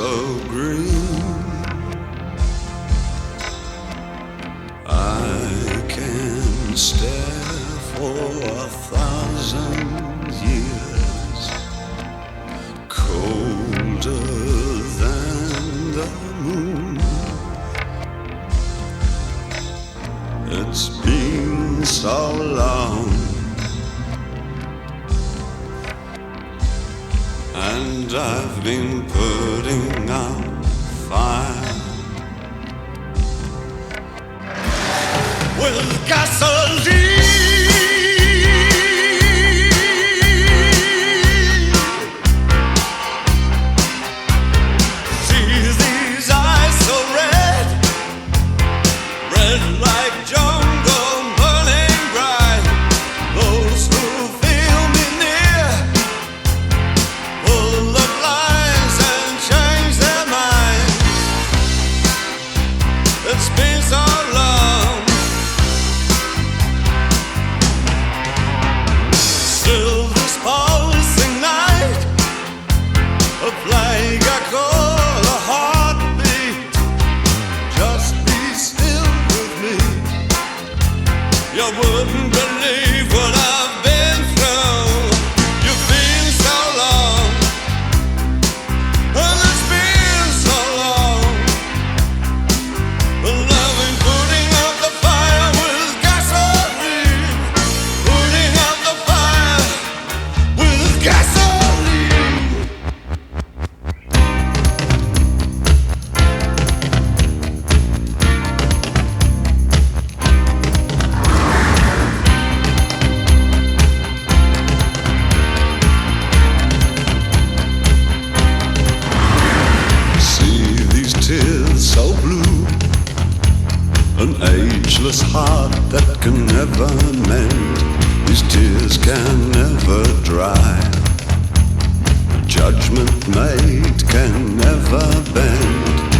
so green. I can stare for 1,000 years, colder than the moon. It's been so long, and I've been putting out fire with gasoline. See these eyes so red, red like jungle burning bright. Those who feel me near pull up lines and change their mind. It's been so long, still this pulsing night, a plague I call a heartbeat. Just be still with me. You wouldn't believe what I've been through. You've been so long, and it's been so long. Loving putting out the fire with gasoline, putting out the fire with gasoline. See these tears so blue, an ageless heart that can never mend. These tears can never dry. A judgment made can never bend.